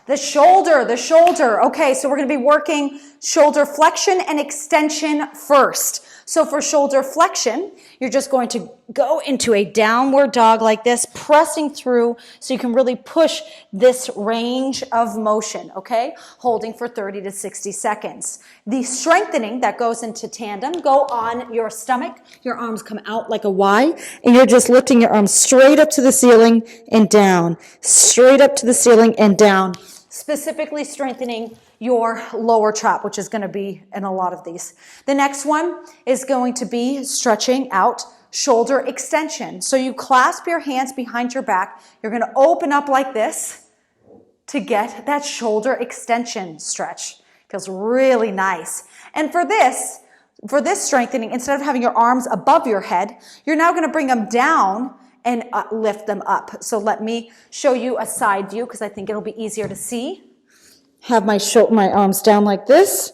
The shoulder. Okay, so we're going to be working shoulder flexion and extension first. So for shoulder flexion, you're just going to go into a downward dog like this, pressing through so you can really push this range of motion, okay? Holding for 30 to 60 seconds. The strengthening that goes into tandem, go on your stomach, your arms come out like a Y, and you're just lifting your arms straight up to the ceiling and down, straight up to the ceiling and down, specifically strengthening your lower trap, which is going to be in a lot of these. The next one is going to be stretching out shoulder extension. So you clasp your hands behind your back. You're going to open up like this to get that shoulder extension stretch. Feels really nice. And for this strengthening, instead of having your arms above your head, you're now going to bring them down and lift them up. So let me show you a side view because I think it'll be easier to see. Have my arms down like this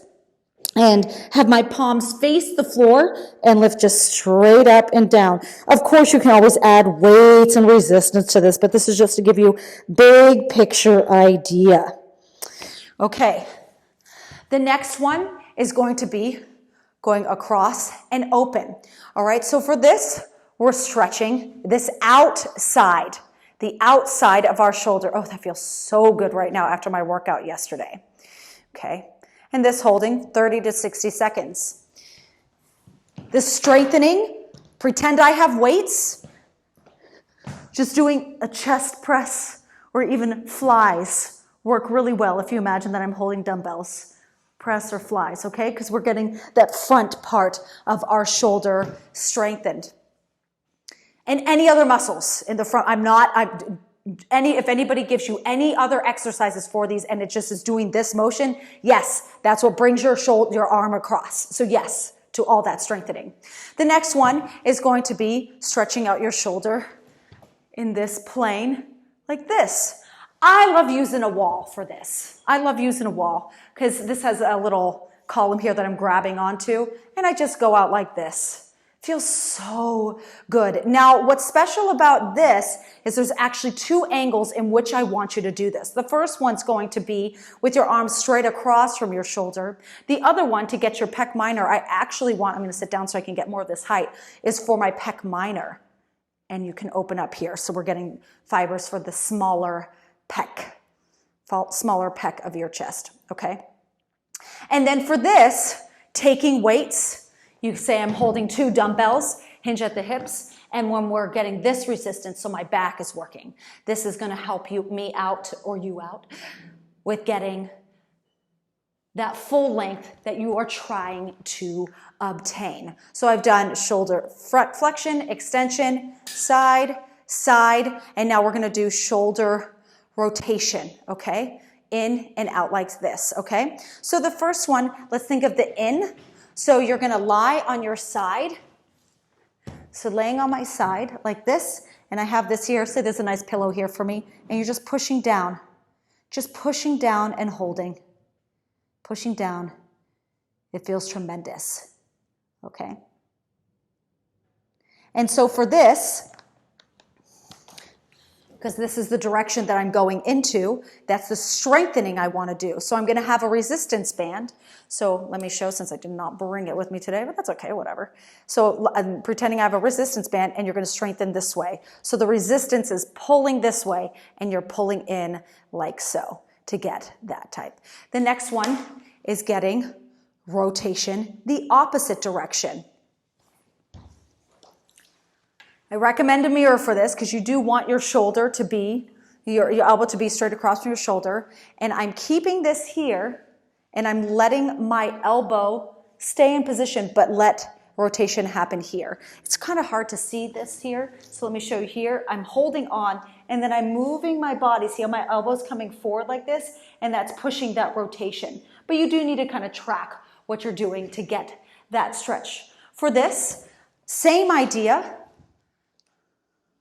and have my palms face the floor and lift just straight up and down. Of course, you can always add weights and resistance to this, but this is just to give you big picture idea. Okay. The next one is going to be going across and open. All right. So for this, we're stretching this outside. The outside of our shoulder. Oh, that feels so good right now after my workout yesterday. Okay. And this holding 30 to 60 seconds. This strengthening, pretend I have weights. Just doing a chest press or even flies work really well if you imagine that I'm holding dumbbells. Press or flies, okay? Because we're getting that front part of our shoulder strengthened. And any other muscles in the front. If anybody gives you any other exercises for these and it just is doing this motion, yes, that's what brings your arm across. So yes, to all that strengthening. The next one is going to be stretching out your shoulder in this plane like this. I love using a wall for this. I love using a wall because this has a little column here that I'm grabbing onto and I just go out like this. Feels so good. Now, what's special about this is there's actually two angles in which I want you to do this. The first one's going to be with your arms straight across from your shoulder. The other one, to get your pec minor, I'm going to sit down so I can get more of this height, is for my pec minor. And you can open up here. So we're getting fibers for the smaller pec of your chest, okay? And then for this, taking weights, you say I'm holding 2 dumbbells, hinge at the hips, and when we're getting this resistance, so my back is working, this is going to help me out with getting that full length that you are trying to obtain. So I've done shoulder front flexion, extension, side, and now we're going to do shoulder rotation, okay? In and out like this, okay? So the first one, let's think of the in. So you're going to lie on your side. So laying on my side like this, and I have this here. Say there's a nice pillow here for me, and you're just pushing down and holding. Pushing down. It feels tremendous. Okay? And so for this, because this is the direction that I'm going into, that's the strengthening I want to do. So I'm going to have a resistance band. So let me show, since I did not bring it with me today, but that's okay, whatever. So I'm pretending I have a resistance band, and you're going to strengthen this way. So the resistance is pulling this way, and you're pulling in like so to get that type. The next one is getting rotation the opposite direction. I recommend a mirror for this because you do want your shoulder to be, your elbow to be straight across from your shoulder. And I'm keeping this here and I'm letting my elbow stay in position but let rotation happen here. It's kind of hard to see this here. So let me show you here. I'm holding on and then I'm moving my body. See how my elbow's coming forward like this? And that's pushing that rotation. But you do need to kind of track what you're doing to get that stretch. For this, same idea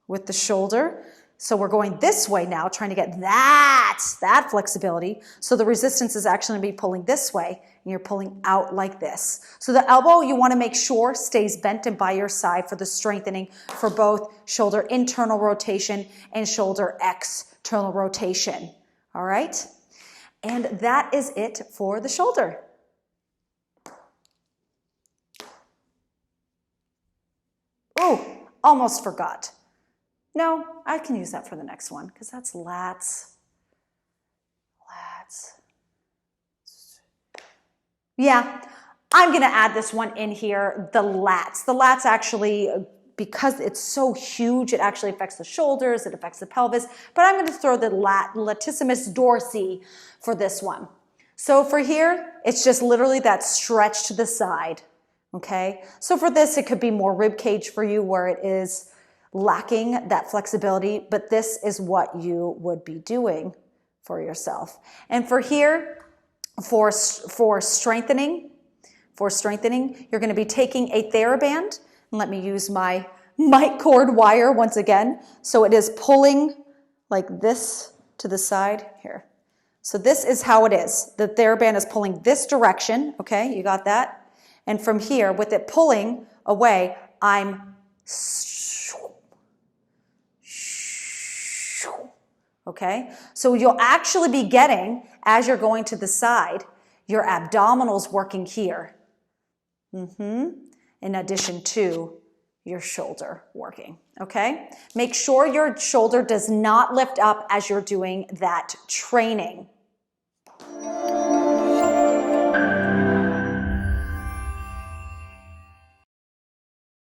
with the shoulder. So we're going this way now, trying to get that flexibility. So the resistance is actually going to be pulling this way, and you're pulling out like this. So the elbow, you want to make sure stays bent and by your side for the strengthening for both shoulder internal rotation and shoulder external rotation. All right? And that is it for the shoulder. Oh, almost forgot. No, I can use that for the next one because that's lats. Lats. Yeah, I'm going to add this one in here, the lats. The lats actually, because it's so huge, it actually affects the shoulders, it affects the pelvis, but I'm going to throw the latissimus dorsi for this one. So for here, it's just literally that stretch to the side, okay? So for this, it could be more rib cage for you where it is lacking that flexibility, but this is what you would be doing for yourself. And for here, for strengthening, you're going to be taking a TheraBand, and let me use my mic cord wire once again. So it is pulling like this to the side here. So this is how it is. The TheraBand is pulling this direction. Okay, you got that? And from here, with it pulling away, I'm okay? So you'll actually be getting, as you're going to the side, your abdominals working here. In addition to your shoulder working, okay? Make sure your shoulder does not lift up as you're doing that training.